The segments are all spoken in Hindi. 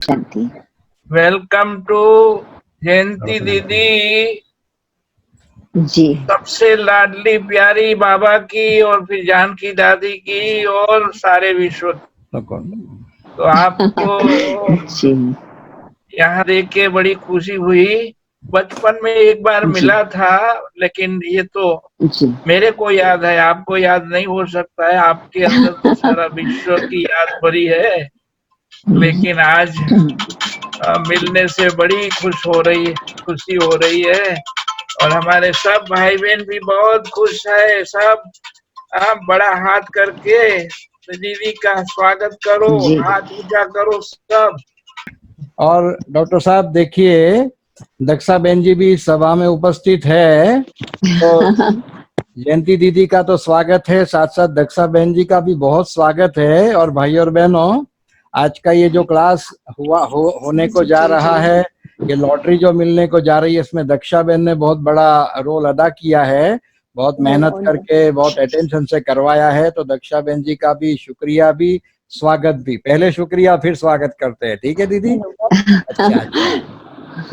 शांति। वेलकम टू जयंती दीदी, जी सबसे लाडली प्यारी बाबा की और फिर जानकी दादी की और सारे विश्व की। तो आपको जी यहाँ देख के बड़ी खुशी हुई। बचपन में एक बार जी मिला था, लेकिन ये तो जी मेरे को याद है, आपको याद नहीं हो सकता है। आपके अंदर तो सारा विश्व की याद भरी है। लेकिन आज मिलने से बड़ी खुशी हो रही है। और हमारे सब भाई बहन भी बहुत खुश है। सब आप बड़ा हाथ करके दीदी का स्वागत करो, जी हाथ ऊंचा करो सब। और डॉक्टर साहब देखिए, दक्षा बहन जी भी सभा में उपस्थित है, तो जयंती दीदी का तो स्वागत है, साथ साथ दक्षा बहन जी का भी बहुत स्वागत है। और भाई और बहनों, आज का ये जो क्लास होने को जा रहा है, ये लॉटरी जो मिलने को जा रही है, इसमें दक्षा बहन ने बहुत बड़ा रोल अदा किया है। बहुत मेहनत करके, बहुत अटेंशन से करवाया है। तो दक्षा बहन जी का भी शुक्रिया भी, स्वागत भी। पहले शुक्रिया फिर स्वागत करते हैं, ठीक है दीदी? अच्छा,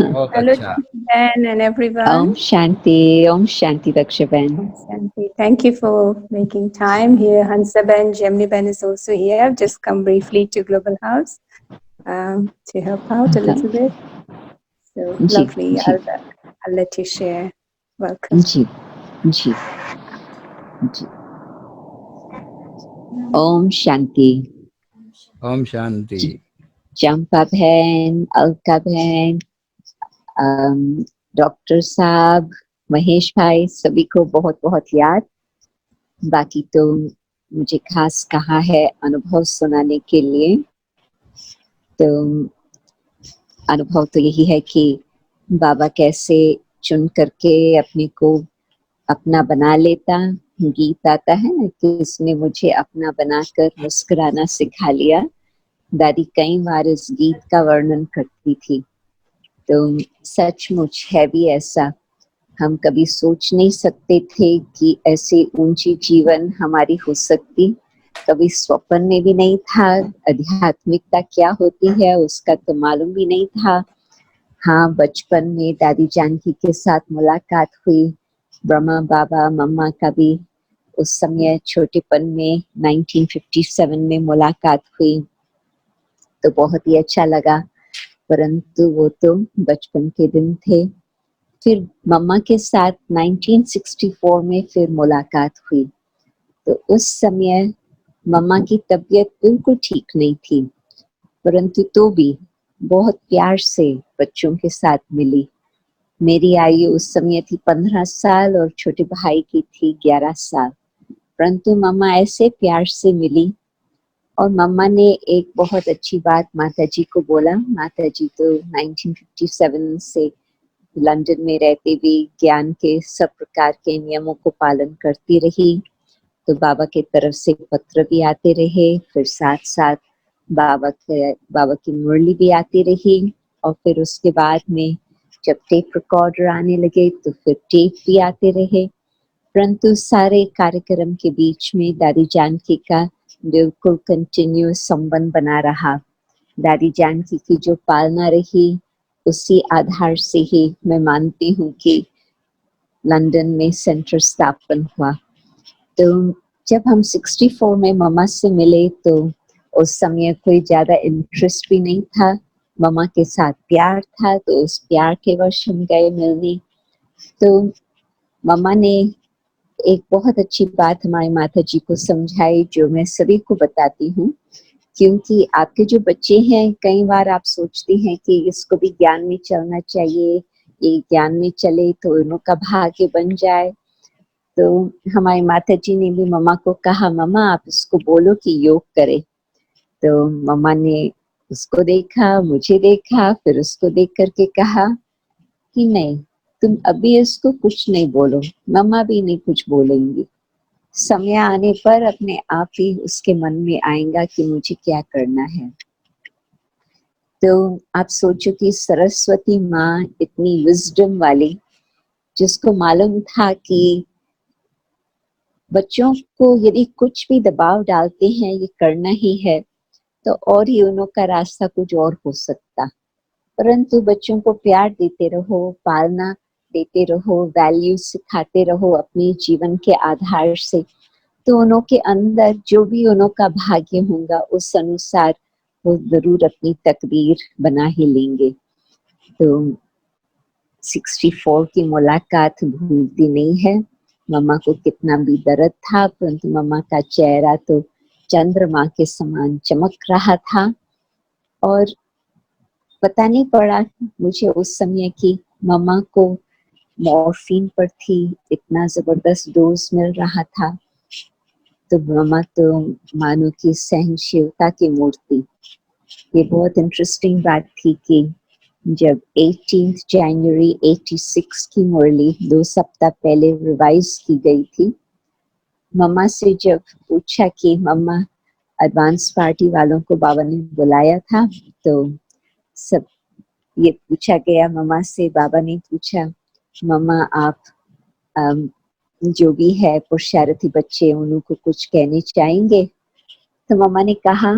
बहुत Hello, अच्छा। Ben and everyone. Om Shanti दक्ष बहन। Shanti. Thank you for making time here. Hansa Ben, Gemini Ben is also here. I've just come briefly to Global House to help out a little bit. So ji, lovely. Ji. I'll let you share. Welcome. जी जी जी। ओम शांति। ओम शांति। चंपा बहन, अलका बहन, डॉक्टर साहब, महेश भाई, सभी को बहुत बहुत याद। बाकी तो मुझे खास कहा है अनुभव सुनाने के लिए। तो अनुभव तो यही है कि बाबा कैसे चुन करके अपने को अपना बना लेता। गीत आता है ना कि इसने मुझे अपना बनाकर मुस्कुराना सिखा लिया। दादी कई बार इस गीत का वर्णन करती थी। तो सचमुच है भी ऐसा। हम कभी सोच नहीं सकते थे कि ऐसी ऊंची जीवन हमारी हो सकती। कभी स्वप्न में भी नहीं था। आध्यात्मिकता क्या होती है उसका तो मालूम भी नहीं था। हाँ, बचपन में दादी जानकी के साथ मुलाकात हुई। ब्रह्मा बाबा मम्मा का भी उस समय छोटेपन में 1957 में मुलाकात हुई, तो बहुत ही अच्छा लगा। परंतु वो तो बचपन के दिन थे। फिर मम्मा के साथ 1964 में फिर मुलाकात हुई। तो उस समय मम्मा की तबीयत बिल्कुल ठीक नहीं थी, परंतु तो भी बहुत प्यार से बच्चों के साथ मिली। मेरी आयु उस समय थी 15 साल और छोटे भाई की थी 11 साल। परंतु मम्मा ऐसे प्यार से मिली। और मम्मा ने एक बहुत अच्छी बात माताजी को बोला। माताजी तो 1957 से लंदन में रहते भी ज्ञान के सब प्रकार के नियमों को पालन करती रही। तो बाबा के तरफ से पत्र भी आते रहे, फिर साथ साथ बाबा की मुरली भी आती रही। और फिर उसके बाद में जब टेप रिकॉर्डर आने लगे तो फिर टेप भी आते रहे। परंतु सारे कार्यक्रम के बीच में दादी जानकी का बिल्कुल कंटिन्यूअस संबंध बना रहा। दादी जानकी की जो पालना रही उसी आधार से ही मैं मानती हूँ कि लंदन में सेंटर स्थापन हुआ। तो जब हम 64 में मम्मा से मिले तो उस समय कोई ज्यादा इंटरेस्ट भी नहीं था। मम्मा के साथ प्यार था, तो उस प्यार के वश हम गए मिलने। तो मम्मा ने एक बहुत अच्छी बात हमारी माता जी को समझाई, जो मैं सभी को बताती हूँ। क्योंकि आपके जो बच्चे हैं, कई बार आप सोचते हैं कि इसको भी ज्ञान में चलना चाहिए, ये ज्ञान में चले तो उनका भाग्य बन जाए। तो हमारी माता जी ने भी मम्मा को कहा, मम्मा आप इसको बोलो कि योग करे। तो मम्मा ने उसको देखा, मुझे देखा, फिर उसको देख करके कहा कि नहीं, तुम अभी इसको कुछ नहीं बोलो, मम्मा भी नहीं कुछ बोलेंगी। समय आने पर अपने आप ही उसके मन में आएगा कि मुझे क्या करना है। तो आप सोचो कि सरस्वती माँ इतनी विजडम वाली, जिसको मालूम था कि बच्चों को यदि कुछ भी दबाव डालते हैं ये करना ही है, तो और ही उनका रास्ता कुछ और हो सकता। परंतु बच्चों को प्यार देते रहो, पालना देते रहो, वैल्यूज सिखाते रहो अपने जीवन के आधार से, तो उन्हों के अंदर जो भी उन्हों का भाग्य होगा उस अनुसार वो जरूर अपनी तकदीर बना ही लेंगे। तो 64 की मुलाकात भूलती नहीं है। मम्मा को कितना भी दर्द था, परंतु मम्मा का चेहरा तो चंद्रमा के समान चमक रहा था। और पता नहीं पड़ा मुझे उस समय कि मम्मा को मॉर्फिन पर थी, इतना जबरदस्त डोज मिल रहा था। तो मम्मा तो मानो की सहनशीलता की मूर्ति। ये बहुत इंटरेस्टिंग बात थी कि जब 18 जनवरी 86 की मुरली 2 सप्ताह पहले रिवाइज की गई थी, मम्मा से जब पूछा कि मम्मा एडवांस पार्टी वालों को बाबा ने बुलाया था, तो सब ये पूछा गया मम्मा से। बाबा ने पूछा, मम्मा आप जो भी है पुरुषार्थी बच्चे उनको कुछ कहने चाहेंगे? तो मम्मा ने कहा,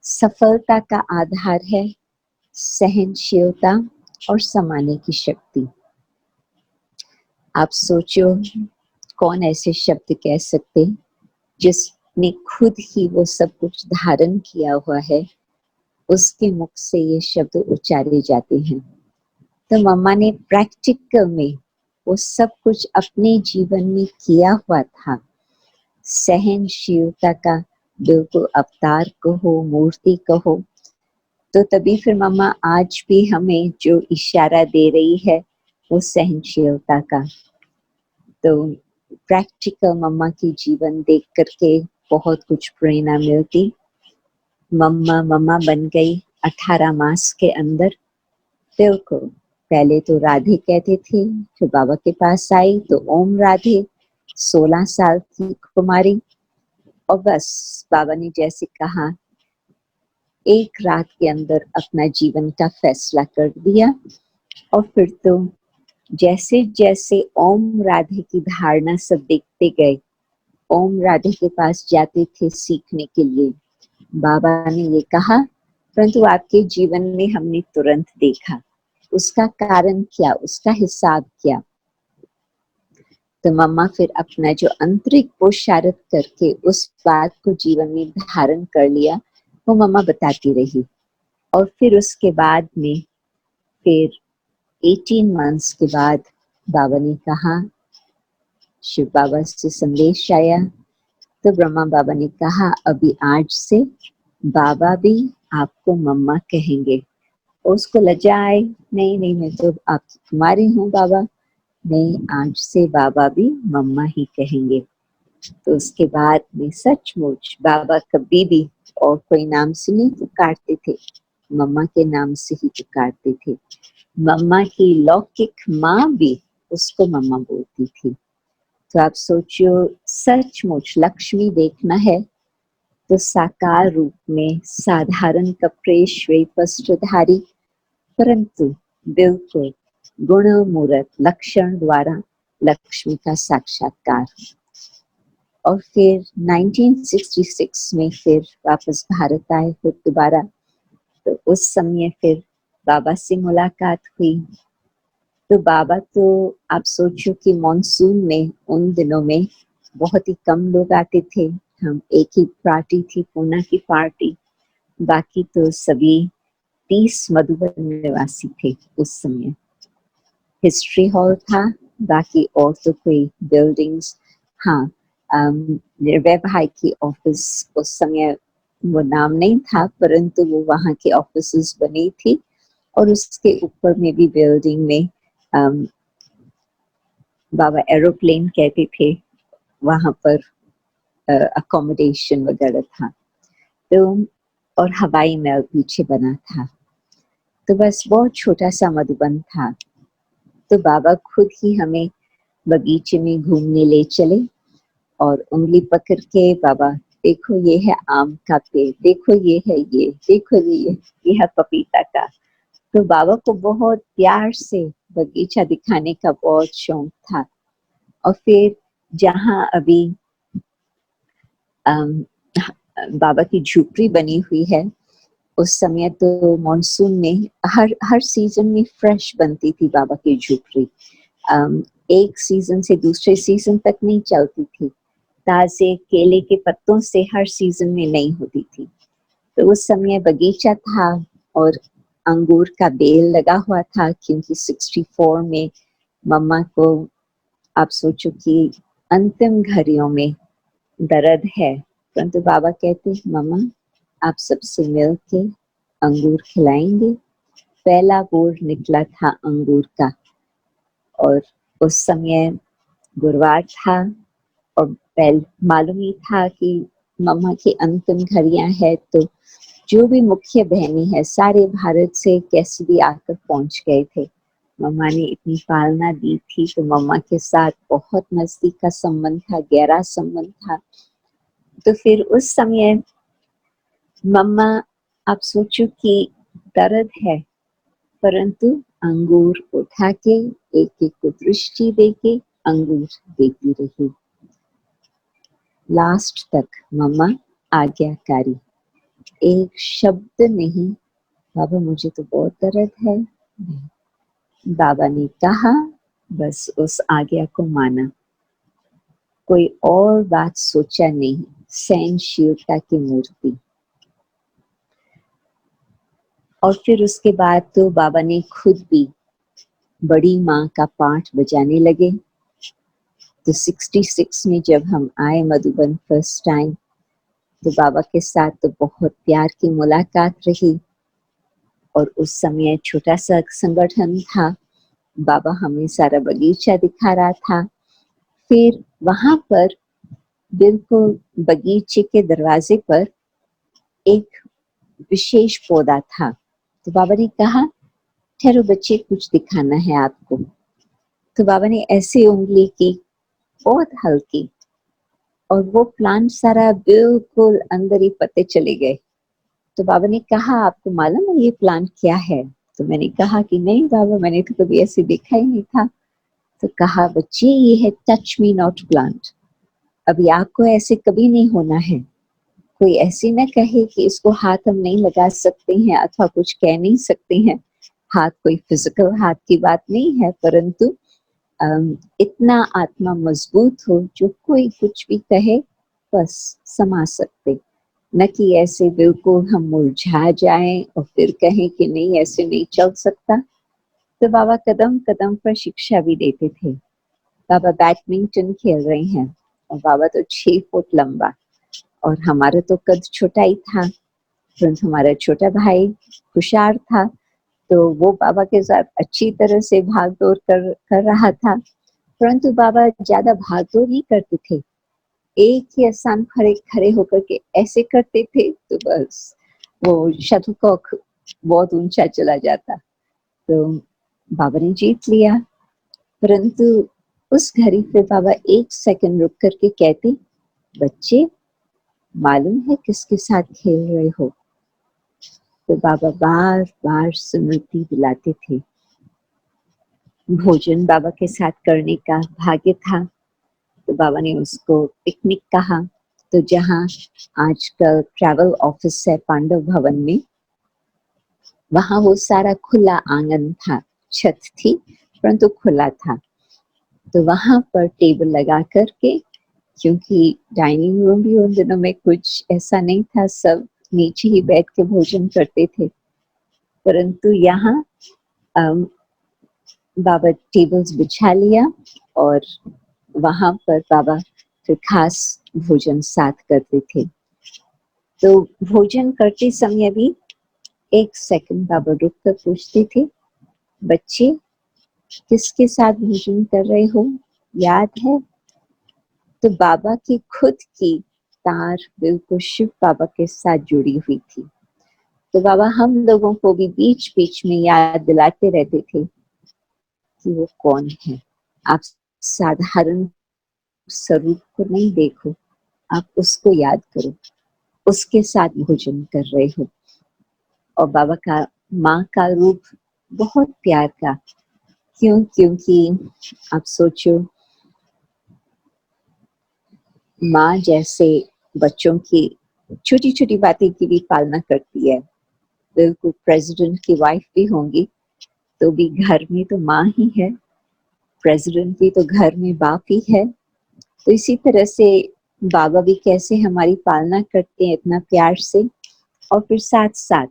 सफलता का आधार है सहनशीलता और समाने की शक्ति। आप सोचो कौन ऐसे शब्द कह सकते जिसने खुद ही वो सब कुछ धारण किया हुआ है, उसके मुख से ये शब्द उच्चारे जाते हैं। तो मम्मा ने प्रैक्टिकल में वो सब कुछ अपने जीवन में किया हुआ था। सहनशीलता का बिल्कुल अवतार कहो, मूर्ति कहो। तो तभी फिर मम्मा आज भी हमें जो इशारा दे रही है वो सहनशीलता का। तो प्रैक्टिकल मम्मा की जीवन देख करके बहुत कुछ प्रेरणा मिलती। मम्मा बन गई 18 मास के अंदर। बिल्कुल पहले तो राधे कहते थे, फिर बाबा के पास आई तो ओम राधे, 16 साल की कुमारी। और बस बाबा ने जैसे कहा, एक रात के अंदर अपना जीवन का फैसला कर दिया। और फिर तो जैसे जैसे ओम राधे की धारणा सब देखते गए, ओम राधे के पास जाते थे सीखने के लिए। बाबा ने ये कहा, परंतु आपके जीवन में हमने तुरंत देखा, उसका कारण क्या, उसका हिसाब क्या? तो मम्मा फिर अपना जो आंतरिक पुरुषार्थ करके उस बात को जीवन में धारण कर लिया, वो मम्मा बताती रही। और फिर उसके बाद में फिर 18 मंथ्स के बाद बाबा ने कहा, शिव बाबा से संदेश आया। तो ब्रह्मा बाबा ने कहा, अभी आज से बाबा भी आपको मम्मा कहेंगे। और उसको लज्जा आई, नहीं मैं तो आपकी कुमारी हूँ बाबा, नहीं आज से बाबा भी मम्मा ही कहेंगे। तो उसके बाद में सचमुच बाबा कभी भी और कोई नाम से नहीं पुकारते थे, मम्मा के नाम से ही पुकारते थे। मम्मा की लौकिक माँ भी उसको मम्मा बोलती थी। तो आप सोचियो, सचमुच लक्ष्मी देखना है तो साकार रूप में साधारण कपड़े श्वेत वस्त्रधारी, परंतु बिल्कुल गुण मूर्त लक्षण द्वारा लक्ष्मी का साक्षात्कार। और फिर 1966 में फिर वापस भारत आए फिर दोबारा। तो उस समय फिर बाबा से मुलाकात हुई। तो बाबा तो आप सोचो कि मॉनसून में उन दिनों में बहुत ही कम लोग आते थे। हम एक ही पार्टी थी, पूना की पार्टी, बाकी तो सभी 30 मधुबन निवासी थे उस समय। हिस्ट्री हॉल था, बाकी और तो कोई बिल्डिंग्स, हाँ निर्भय भाई की ऑफिस उस समय वो नाम नहीं था, परंतु वो वहाँ के ऑफिसेस बनी थी। और उसके ऊपर में भी बिल्डिंग में बाबा एरोप्लेन कहते थे, वहाँ पर अकोमोडेशन वगैरह था। तो और हवाई महल पीछे बना था। तो बस बहुत छोटा सा मधुबन था। तो बाबा खुद ही हमें बगीचे में घूमने ले चले और उंगली पकड़ के, बाबा देखो ये है आम का पेड़, देखो ये है, ये देखो ये है पपीता का। तो बाबा को बहुत प्यार से बगीचा दिखाने का बहुत शौक था। और फिर जहाँ अभी बाबा की झोपड़ी बनी हुई है। उस समय तो मॉनसून में हर सीजन में फ्रेश बनती थी बाबा की झोपड़ी। एक सीजन से दूसरे सीजन तक नहीं चलती थी। ताजे केले के पत्तों से हर सीजन में नहीं होती थी। तो उस समय बगीचा था और अंगूर का बेल लगा हुआ था, क्योंकि 64 में मम्मा को, आप सोचो कि अंतिम घड़ियों में दर्द है, परंतु बाबा कहते मम्मा आप सबसे मिल के अंगूर खिलाएंगे। पहला बोर निकला था अंगूर का, और उस समय गुरुवार था और मालूम ही था कि मम्मा की अंतिम घड़ियां है, तो जो भी मुख्य बहनी है सारे भारत से कैसे भी आकर पहुंच गए थे। मम्मा ने इतनी पालना दी थी, तो मम्मा के साथ बहुत नजदीक का संबंध था, गहरा संबंध था। तो फिर उस समय मम्मा, आप सोचो कि दर्द है, परंतु अंगूर उठा के एक एक को दृष्टि देके अंगूर देती रही। लास्ट तक मम्मा आज्ञाकारी, एक शब्द नहीं, बाबा मुझे तो बहुत दर्द है, बाबा ने कहा, बस उस आज्ञा को माना, कोई और बात सोचा नहीं। सहनशीलता की मूर्ति। और फिर उसके बाद तो बाबा ने खुद भी बड़ी माँ का पाठ बजाने लगे। तो 66 में जब हम आए मधुबन फर्स्ट टाइम, तो बाबा के साथ तो बहुत प्यार की मुलाकात रही। और उस समय छोटा सा संगठन था, बाबा हमें सारा बगीचा दिखा रहा था। फिर वहां पर बिल्कुल बगीचे के दरवाजे पर एक विशेष पौधा था। तो बाबा ने कहा ठहरो बच्चे, कुछ दिखाना है आपको। तो बाबा ने ऐसे उंगली की, बहुत हल्की, और वो प्लांट सारा बिल्कुल अंदर ही पत्ते चले गए। तो बाबा ने कहा आपको मालूम है ये प्लांट क्या है? तो मैंने कहा कि नहीं बाबा, मैंने तो कभी ऐसे देखा ही नहीं था। तो कहा बच्चे ये है टच मी नॉट प्लांट। अभी आपको ऐसे कभी नहीं होना है। कोई ऐसे न कहे कि इसको हाथ हम नहीं लगा सकते हैं अथवा कुछ कह नहीं सकते हैं। हाथ कोई फिजिकल हाथ की बात नहीं है, परंतु इतना आत्मा मजबूत हो जो कोई कुछ भी कहे बस समा सकते, न कि ऐसे बिल्कुल हम मुरझा जाएं और फिर कहें कि नहीं ऐसे नहीं चल सकता। तो बाबा कदम कदम पर शिक्षा भी देते थे। बाबा बैडमिंटन खेल रहे हैं और बाबा तो 6 फुट लंबा, और हमारा तो कद छोटा ही था, परंतु हमारा छोटा भाई हुशियार था, तो वो बाबा के साथ अच्छी तरह से भाग दौड़ कर रहा था। परंतु बाबा ज्यादा भाग दौड़ नहीं करते थे, एक ही स्थान खड़े खड़े होकर के ऐसे करते थे, तो बस वो शटलकॉक बहुत ऊंचा चला जाता। तो बाबा ने जीत लिया। परंतु उस घड़ी पे बाबा 1 सेकंड रुक करके कहते बच्चे मालूम है किसके साथ खेल रहे हो? तो बाबा बार बार स्मृति दिलाते थे। भोजन बाबा के साथ करने का भाग्य था, तो बाबा ने उसको पिकनिक कहा। तो जहाँ आजकल ट्रैवल ऑफिस है पांडव भवन में, वहां वो सारा खुला आंगन था, छत थी परंतु खुला था। तो वहां पर टेबल लगा करके, क्योंकि डाइनिंग रूम भी उन दिनों में कुछ ऐसा नहीं था, सब नीचे ही बैठ के भोजन करते थे। परंतु यहाँ बाबा टेबल्स बिछा लिया और वहां पर बाबा फिर खास भोजन साथ करते थे। तो भोजन करते समय भी 1 सेकंड बाबा रुक कर पूछते थे बच्चे किसके साथ भोजन कर रहे हो, याद है? तो बाबा की खुद की तार बिल्कुल शिव बाबा के साथ जुड़ी हुई थी। तो बाबा हम लोगों को भी बीच बीच में याद दिलाते रहते थे कि वो कौन है। आप साधारण स्वरूप को नहीं देखो, आप उसको याद करो, उसके साथ भोजन कर रहे हो। और बाबा का माँ का रूप बहुत प्यार का, क्योंकि आप सोचो माँ जैसे बच्चों की छोटी छोटी बातें की भी पालना करती है। बिल्कुल प्रेसिडेंट की वाइफ भी होंगी तो भी घर में तो माँ ही है, प्रेसिडेंट भी तो घर में बाप ही है। तो इसी तरह से बाबा भी कैसे हमारी पालना करते हैं इतना प्यार से, और फिर साथ साथ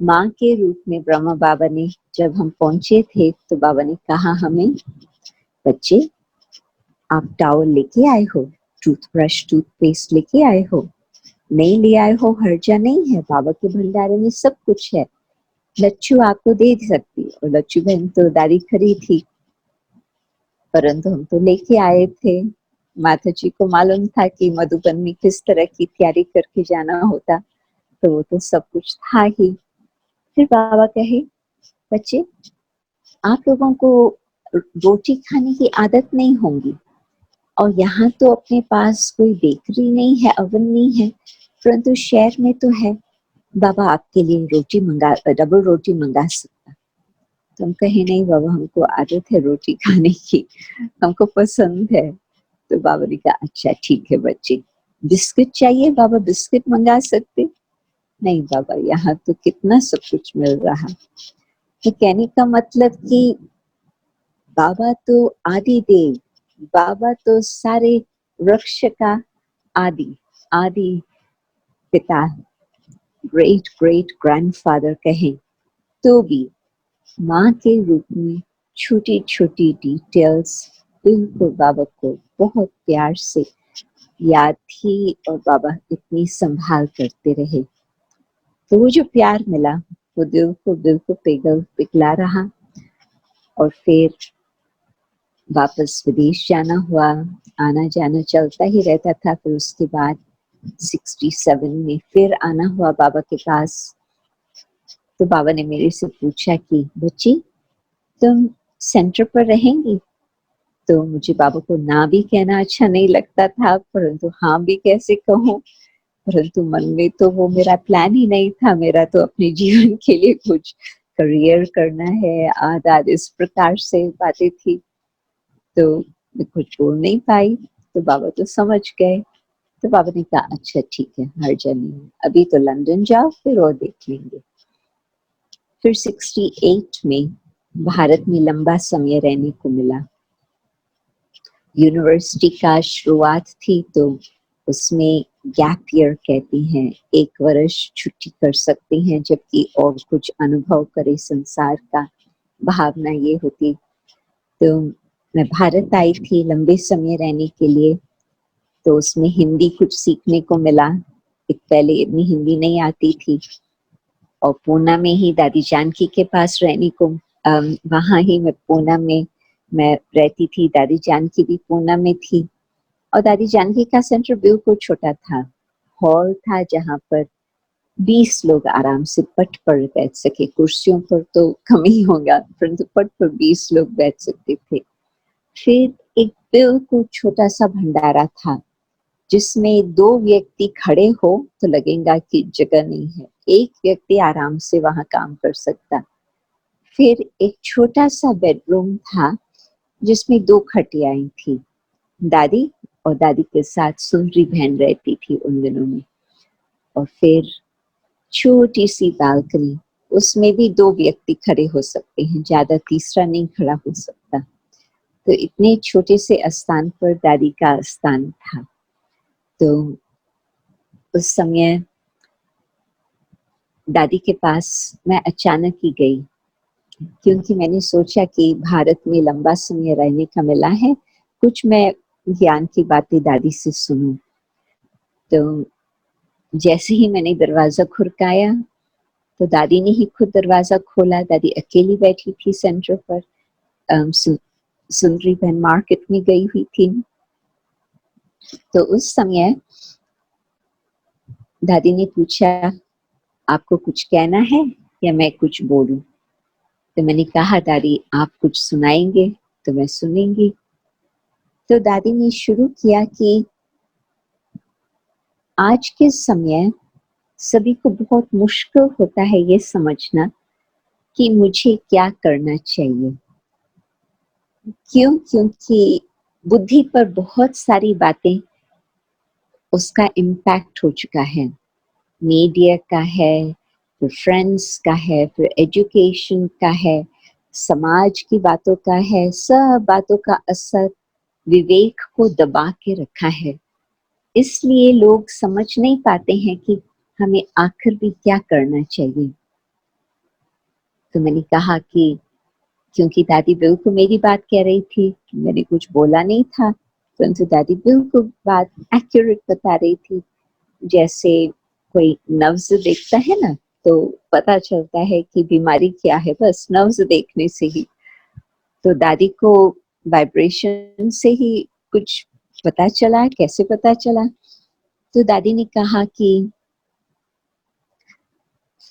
माँ के रूप में ब्रह्मा बाबा ने जब हम पहुंचे थे तो बाबा ने कहा हमें, बच्चे आप टॉवल लेके आए हो, टूथब्रश टूथपेस्ट लेके आए हो, नहीं ले आए हो हर्जा नहीं है, बाबा के भंडारे में सब कुछ है, लच्छू आपको दे सकती। और लच्छू बहन तो दादी खरी थी, परंतु हम तो लेके आए थे। माता जी को मालूम था कि मधुबन में किस तरह की तैयारी करके जाना होता, तो वो तो सब कुछ था ही। फिर बाबा कहे, बच्चे आप लोगों को रोटी खाने की आदत नहीं होगी, और यहाँ तो अपने पास कोई बेकरी नहीं है, ओवन नहीं है, परंतु शहर में तो है, बाबा आपके लिए रोटी मंगा, डबल रोटी मंगा सकता। तो हम कहे नहीं बाबा, हमको आदत है रोटी खाने की, हमको पसंद है। तो बाबा ने कहा अच्छा ठीक है बच्चे, बिस्किट चाहिए बाबा, बिस्किट मंगा सकते? नहीं बाबा, यहाँ तो कितना सब कुछ मिल रहा। तो कहने का मतलब कि बाबा तो आदि देव, बाबा तो सारे वृक्ष का आदि आदि पिता, ग्रेट ग्रेट ग्रैंडफादर कहें तो भी माँ के रूप में छोटी छोटी डिटेल्स बिल्कुल बाबा को बहुत प्यार से याद थी, और बाबा इतनी संभाल करते रहे। तो वो जो प्यार मिला वो दिल को पिघला रहा। और फिर वापस विदेश जाना हुआ, आना जाना चलता ही रहता था। फिर उसके बाद 67 में फिर आना हुआ बाबा के पास। तो बाबा ने मेरे से पूछा कि बच्ची तुम सेंटर पर रहेंगी? तो मुझे बाबा को ना भी कहना अच्छा नहीं लगता था, परंतु हाँ भी कैसे कहूँ, परंतु मन में तो वो मेरा प्लान ही नहीं था। मेरा तो अपने जीवन के लिए कुछ करियर करना है, आदि इस प्रकार से बातें थी। तो मैं कुछ बोल नहीं पाई, तो बाबा तो समझ गए। तो बाबा ने कहा अच्छा ठीक है, हर्जा नहीं, अभी तो लंदन जाओ, फिर और देख लेंगे। फिर 68 में भारत में लंबा समय रहने को मिला। यूनिवर्सिटी का शुरुआत थी तो उसमें गैप ईयर कहती हैं, 1 वर्ष छुट्टी कर सकते हैं, जबकि और कुछ अनुभव करे संसार का, भावना ये होती। तो मैं भारत आई थी लंबे समय रहने के लिए, तो उसमें हिंदी कुछ सीखने को मिला। एक पहले इतनी हिंदी नहीं आती थी, और पूना में ही दादी जानकी के पास रहने को, वहाँ ही मैं पूना में मैं रहती थी। दादी जानकी भी पूना में थी, और दादी जानकी का सेंटर बिल्कुल छोटा था। हॉल था जहाँ पर 20 लोग आराम से पट पर बैठ सके, कुर्सियों पर तो कम ही होगा, परंतु पट पर 20 लोग बैठ सकते थे। फिर एक बिल्कुल छोटा सा भंडारा था, जिसमें 2 व्यक्ति खड़े हो तो लगेगा कि जगह नहीं है, 1 व्यक्ति आराम से वहां काम कर सकता। फिर एक छोटा सा बेडरूम था जिसमें 2 खटियाएं थी। दादी और दादी के साथ सुंदरी बहन रहती थी उन दिनों में। और फिर छोटी सी बालकनी, उसमें भी 2 व्यक्ति खड़े हो सकते हैं, ज्यादा तीसरा नहीं खड़ा हो सकता। तो इतने छोटे से स्थान पर दादी का स्थान था। तो उस समय दादी के पास मैं अचानक ही गई, क्योंकि मैंने सोचा कि भारत में लंबा समय रहने का मिला है, कुछ मैं ज्ञान की बातें दादी से सुनूं। तो जैसे ही मैंने दरवाजा खुड़काया तो दादी ने ही खुद दरवाजा खोला। दादी अकेली बैठी थी सेंटर पर, सुंदरी बहन मार्केट में गई हुई थी। तो उस समय दादी ने पूछा, आपको कुछ कहना है या मैं कुछ बोलूं? तो मैंने कहा दादी आप कुछ सुनाएंगे तो मैं सुनेंगी। तो दादी ने शुरू किया कि आज के समय सभी को बहुत मुश्किल होता है ये समझना कि मुझे क्या करना चाहिए। क्यों? क्योंकि बुद्धि पर बहुत सारी बातें उसका इम्पैक्ट हो चुका है, मीडिया का है, फिर फ्रेंड्स का है, फिर एजुकेशन का है, समाज की बातों का है, सब बातों का असर विवेक को दबा के रखा है। इसलिए लोग समझ नहीं पाते हैं कि हमें आखिर भी क्या करना चाहिए। तो मैंने कहा कि क्योंकि दादी बिल्कुल मेरी बात कह रही थी, मैंने कुछ बोला नहीं था, परंतु दादी बिल्कुल बात एक्यूरेट बता रही थी। जैसे कोई नब्ज देखता है ना, तो पता चलता है कि बीमारी क्या है, बस नब्ज देखने से ही। तो दादी को वाइब्रेशन से ही कुछ पता चला। कैसे पता चला? तो दादी ने कहा कि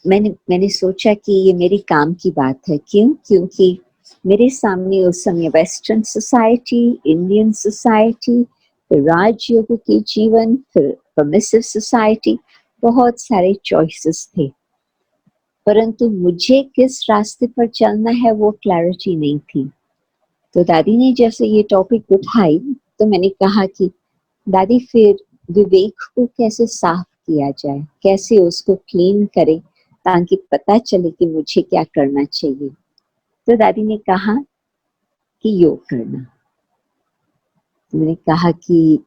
मैंने सोचा कि ये मेरे काम की बात है। क्यों? क्योंकि मेरे सामने उस समय वेस्टर्न सोसाइटी, इंडियन सोसाइटी, फिर राजयोग के जीवन, फिर परमिसिव सोसाइटी, बहुत सारे चॉइसेस थे, परंतु मुझे किस रास्ते पर चलना है वो क्लैरिटी नहीं थी। तो दादी ने जैसे ये टॉपिक उठाई, तो मैंने कहा कि दादी फिर विवेक को कैसे साफ किया जाए, कैसे उसको क्लीन करे, ताकि पता चले कि मुझे क्या करना चाहिए। तो दादी ने कहा कि योग करना। तो मैंने कहा कि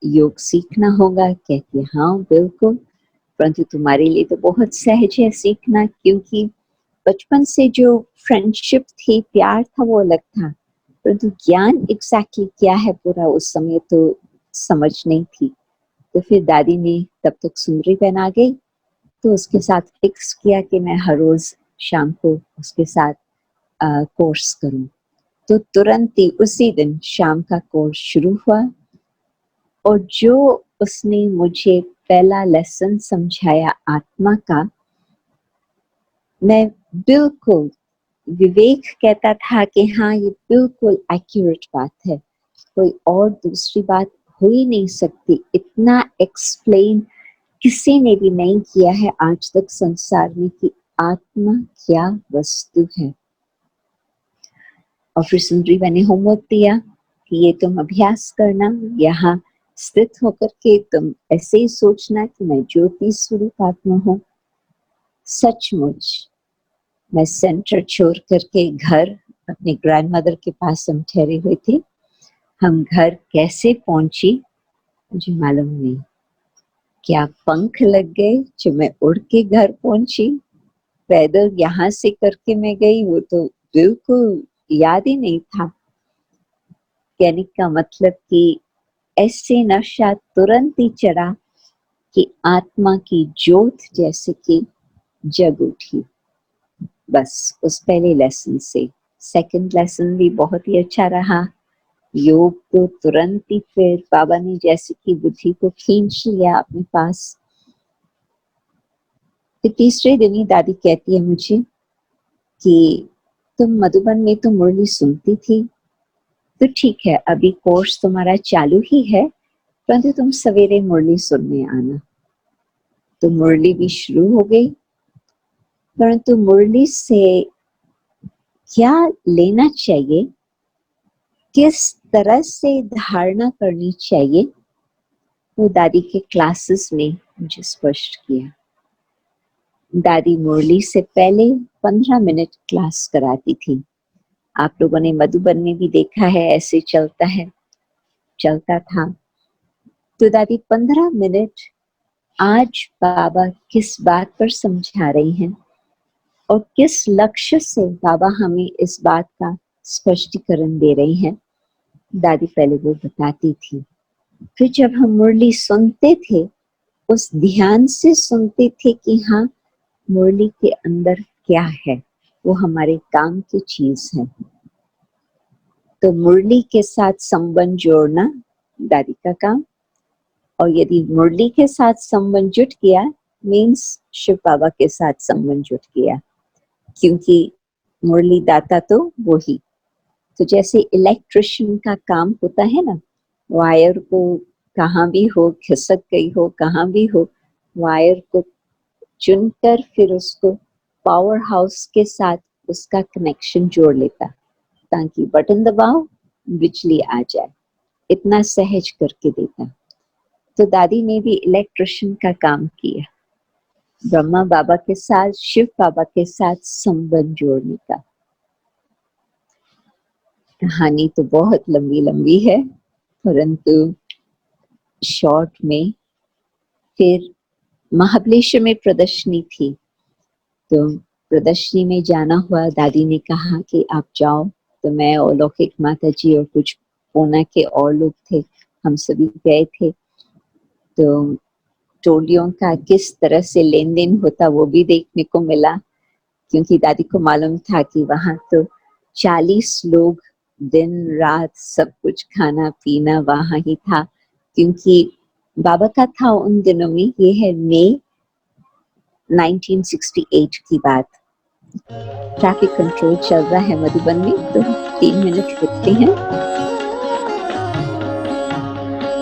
योग सीखना होगा। कहती हाँ बिल्कुल, परंतु तुम्हारे लिए तो बहुत सहज है सीखना, क्योंकि बचपन से जो फ्रेंडशिप थी, प्यार था, वो अलग था, परंतु ज्ञान एग्जैक्टली क्या है पूरा उस समय तो समझ नहीं थी। तो फिर दादी ने तब तक सुंदरी बहन आ गई, तो उसके साथ फिक्स किया कि मैं हर रोज शाम को उसके साथ कोर्स करूं। तो तुरंत ही उसी दिन शाम का कोर्स शुरू हुआ, और जो उसने मुझे पहला लेसन समझाया आत्मा का, मैं बिल्कुल, विवेक कहता था कि हाँ ये बिल्कुल एक्यूरेट बात है, कोई और दूसरी बात हो ही नहीं सकती। इतना एक्सप्लेन किसी ने भी नहीं किया है आज तक संसार में कि आत्मा क्या वस्तु है। और फिर सुंदरी मैंने होमवर्क दिया कि ये तुम अभ्यास करना, यहाँ स्थित होकर के तुम ऐसे ही सोचना कि मैं ज्योति स्वरूप आत्मा हूँ। सचमुच मैं सेंटर छोड़ करके घर, अपने ग्रैंडमदर के पास हम ठहरे हुए थे, हम घर कैसे पहुंची मुझे मालूम नहीं। क्या पंख लग गए जो मैं उड़ के घर पहुंची? पैदल यहाँ से करके मैं गई, वो तो बिल्कुल याद ही नहीं था। कहने का मतलब कि ऐसे नशा तुरंत ही चढ़ा कि आत्मा की ज्योत जैसे कि जग उठी। बस उस पहले लेसन से। सेकंड लेसन भी बहुत ही अच्छा रहा। योग तो तुरंत ही फिर बाबा ने जैसे कि बुद्धि को खींच लिया अपने पास। तो तीसरे दिन ही दादी कहती है मुझे कि तुम मधुबन में तो मुरली सुनती थी, तो ठीक है अभी कोर्स तुम्हारा चालू ही है, परंतु तुम सवेरे मुरली सुनने आना। तो मुरली भी शुरू हो गई, परंतु मुरली से क्या लेना चाहिए, किस तरह से धारणा करनी चाहिए, वो दादी के क्लासेस में मुझे स्पष्ट किया। दादी मुरली से पहले 15 मिनट क्लास कराती थी। आप लोगों ने मधुबन में भी देखा है, ऐसे चलता था। तो दादी 15 मिनट आज बाबा किस बात पर समझा रही हैं और किस लक्ष्य से बाबा हमें इस बात का स्पष्टीकरण दे रही हैं, दादी पहले वो बताती थी। फिर जब हम मुरली सुनते थे, उस ध्यान से सुनते थे कि हाँ मुरली के अंदर क्या है, वो हमारे काम की चीज है। तो मुरली के साथ संबंध जोड़ना दादी का काम, और यदि मुरली के साथ संबंध जुट गया मीन्स शिव बाबा के साथ संबंध जुट गया, क्योंकि मुरली दाता तो वो ही। तो जैसे इलेक्ट्रिशियन का काम होता है ना, वायर को कहाँ भी हो, खिसक गई हो कहाँ भी हो, वायर को चुनकर फिर उसको पावर हाउस के साथ उसका कनेक्शन जोड़ लेता, ताकि बटन दबाओ बिजली आ जाए, इतना सहज करके देता। तो दादी ने भी इलेक्ट्रिशियन का काम किया, ब्रह्मा बाबा के साथ, शिव बाबा के साथ संबंध जोड़ने का। कहानी तो बहुत लंबी लंबी है, परंतु शॉर्ट में फिर महाबलेश्वर में प्रदर्शनी थी, तो प्रदर्शनी में जाना हुआ। दादी ने कहा कि आप जाओ, तो मैं और लौकिक माता जी और कुछ पूना के और लोग थे, हम सभी गए थे। तो टोलियों का किस तरह से लेन देन होता वो भी देखने को मिला, क्योंकि दादी को मालूम था कि वहां तो 40 लोग दिन रात सब कुछ खाना पीना वहां ही था, क्योंकि बाबा का था उन दिनों में। ये है मई 1968 की बात। ट्रैफिक कंट्रोल चल रहा है मधुबन में, तो 3 मिनट रुकते हैं।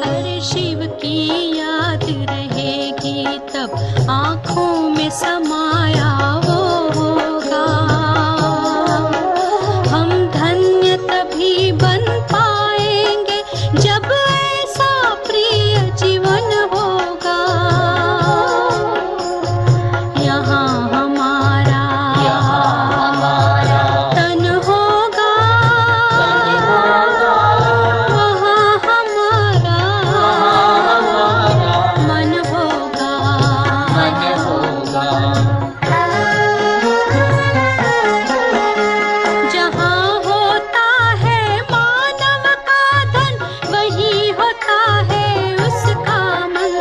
अरे शिव की याद रहेगी तब आँखों में समाया वो होगा, हम धन्य तभी बन पाएंगे जब ऐसा प्रिय जीवन होगा। यहाँ हमारा तन होगा, वहाँ हमारा मन होगा। जहाँ होता है मानव का धन, वही होता है उसका मन।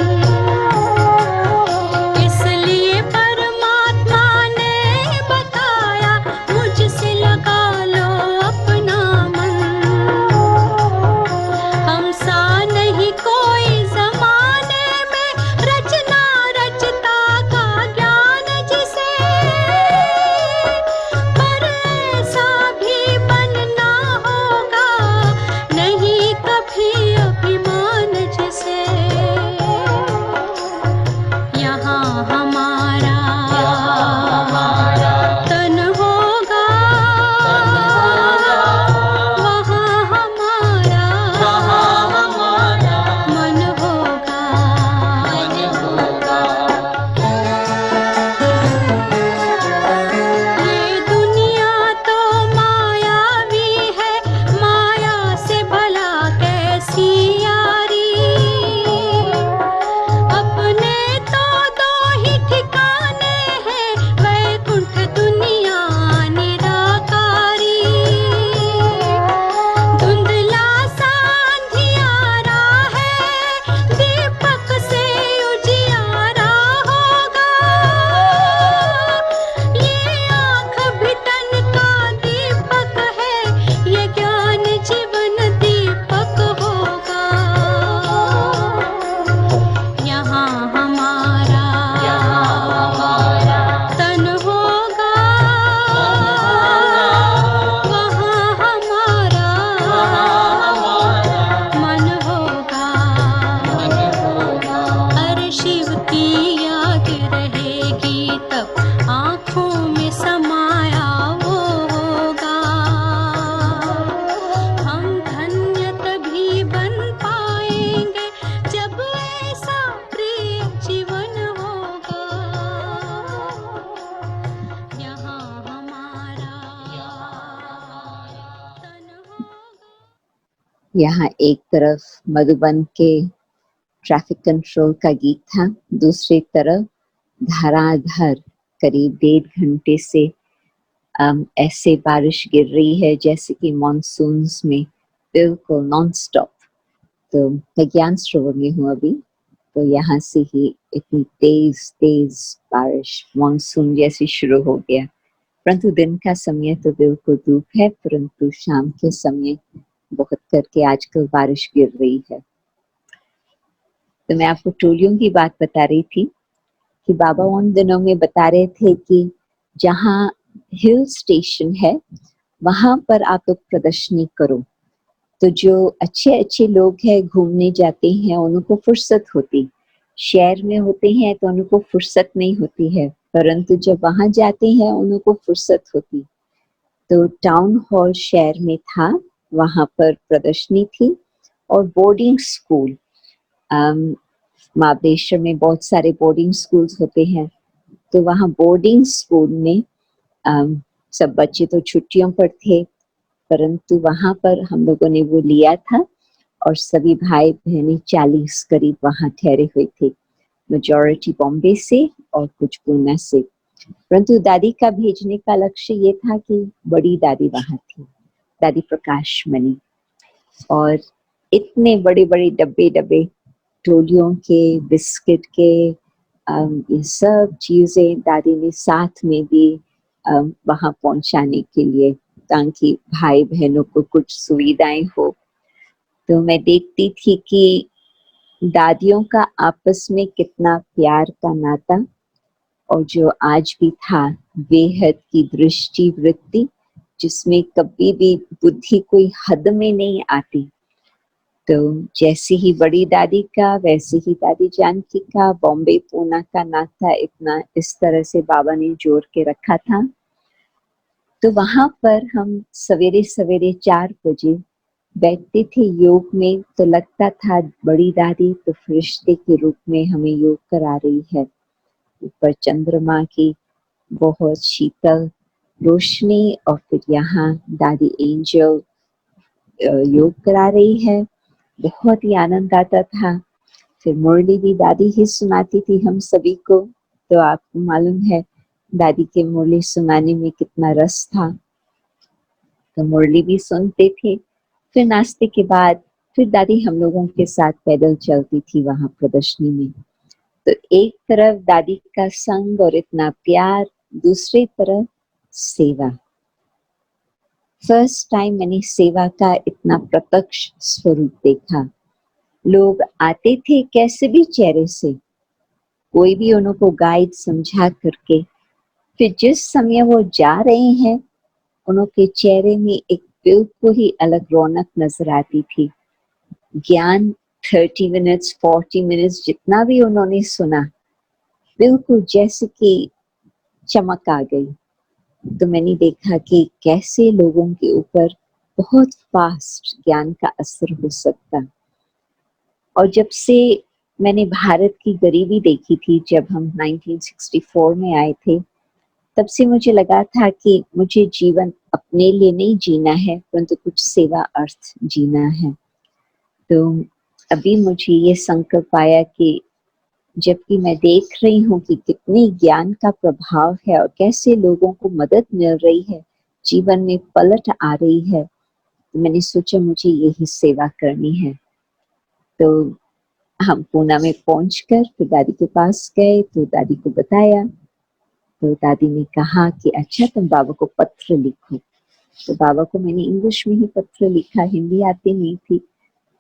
इसलिए परमात्मा ने बताया, मुझसे लगा लो अपना मन। हम सा नहीं कोई जमाने में, रचना रचता का ज्ञान जिसे, पर ऐसा भी बनना होगा नहीं कभी अभिमान जिसे। यहाँ हमारा तन होगा, वहाँ हमारा मन होगा। ये दुनिया तो मायावी है, माया से भला कैसी यारी। अपने तो दो ही ठिकाने हैं, वैकुंठ दुनिया निराकारी। धुंधला सा अंधियारा है, दीपक से उजियारा होगा। ये आँख भी तन का दीपक है, ये ज्ञान जीवन दीपक होगा। यहाँ हमारा तन होगा, वहाँ हमारा मन होगा। अरे शिव की याद रहेगी तब आँखों में समाया वो होगा, हम धन्य तभी बन पाएंगे जब ऐसा प्रिय जीवन होगा। यहाँ हमारा तन होगा। यहाँ एक तरफ मधुबन के ट्रैफिक कंट्रोल का गीत था, दूसरी तरफ धाराधार करीब 1.5 घंटे से ऐसे बारिश गिर रही है जैसे कि मॉनसून्स में, बिल्कुल नॉन स्टॉप। तो विज्ञान सरोवर में हूँ अभी, तो यहाँ से ही इतनी तेज तेज बारिश मॉनसून जैसी शुरू हो गया। परंतु दिन का समय तो बिल्कुल धूप है, परंतु शाम के समय बहुत करके आजकल बारिश गिर रही है। तो मैं आपको टोलियों की बात बता रही थी कि बाबा उन दिनों में बता रहे थे कि जहाँ हिल स्टेशन है वहां पर आप लोग प्रदर्शनी करो। तो जो अच्छे अच्छे लोग हैं घूमने जाते हैं उनको फुर्सत होती, शहर में होते हैं तो उनको फुर्सत नहीं होती है, परंतु जब वहां जाते हैं उनको फुर्सत होती। तो टाउन हॉल शहर में था, वहां पर प्रदर्शनी थी और बोर्डिंग स्कूल महाबलेश्वर में बहुत सारे बोर्डिंग स्कूल्स होते हैं, तो वहाँ बोर्डिंग स्कूल में सब बच्चे तो छुट्टियों पर थे, परंतु वहाँ पर हम लोगों ने वो लिया था और सभी भाई बहनें 40 करीब वहाँ ठहरे हुए थे, मेजॉरिटी बॉम्बे से और कुछ पूना से। परंतु दादी का भेजने का लक्ष्य ये था कि बड़ी दादी वहाँ थी, दादी प्रकाश मणि, और इतने बड़े बड़े डब्बे डब्बे टोलियों के, बिस्किट के, ये सब चीजें दादी ने साथ में दी वहाँ पहुंचाने के लिए, ताकि भाई बहनों को कुछ सुविधाएं हो। तो मैं देखती थी कि दादियों का आपस में कितना प्यार का नाता, और जो आज भी था, बेहद की दृष्टि वृत्ति, जिसमें कभी भी बुद्धि कोई हद में नहीं आती। तो जैसे ही बड़ी दादी का, वैसे ही दादी जानकी का, बॉम्बे पूना का नाता इतना इस तरह से बाबा ने जोड़ के रखा था। तो वहां पर हम सवेरे सवेरे 4 बजे बैठते थे योग में, तो लगता था बड़ी दादी तो फरिश्ते के रूप में हमें योग करा रही है। ऊपर चंद्रमा की बहुत शीतल रोशनी, और फिर यहाँ दादी एंजल योग करा रही है, बहुत ही आनंद आता था। फिर मुरली भी दादी ही सुनाती थी हम सभी को, तो आपको मालूम है दादी के मुरली सुनाने में कितना रस था, तो मुरली भी सुनते थे। फिर नाश्ते के बाद फिर दादी हम लोगों के साथ पैदल चलती थी वहां प्रदर्शनी में। तो एक तरफ दादी का संग और इतना प्यार, दूसरी तरफ सेवा। फर्स्ट टाइम मैंने सेवा का इतना प्रत्यक्ष स्वरूप देखा। लोग आते थे कैसे भी चेहरे से, कोई भी उनको गाइड समझा करके, फिर जिस समय वो जा रहे हैं उनके चेहरे में एक बिल्कुल ही अलग रौनक नजर आती थी। ज्ञान 30 मिनट्स 40 मिनट्स जितना भी उन्होंने सुना, बिल्कुल जैसे कि चमक आ गई। तो मैंने देखा कि कैसे लोगों के ऊपर बहुत फास्ट ज्ञान का असर हो सकता। और जब से मैंने भारत की गरीबी देखी थी, जब हम 1964 में आए थे, तब से मुझे लगा था कि मुझे जीवन अपने लिए नहीं जीना है, परंतु कुछ सेवा अर्थ जीना है। तो अभी मुझे ये संकल्प आया कि जबकि मैं देख रही हूँ कि कितने ज्ञान का प्रभाव है और कैसे लोगों को मदद मिल रही है, जीवन में पलट आ रही है, तो मैंने सोचा मुझे यही सेवा करनी है। तो हम पूना में पहुंचकर फिर दादी के पास गए, तो दादी को बताया, तो दादी ने कहा कि अच्छा तुम बाबा को पत्र लिखो। तो बाबा को मैंने इंग्लिश में ही पत्र लिखा, हिंदी आती नहीं थी,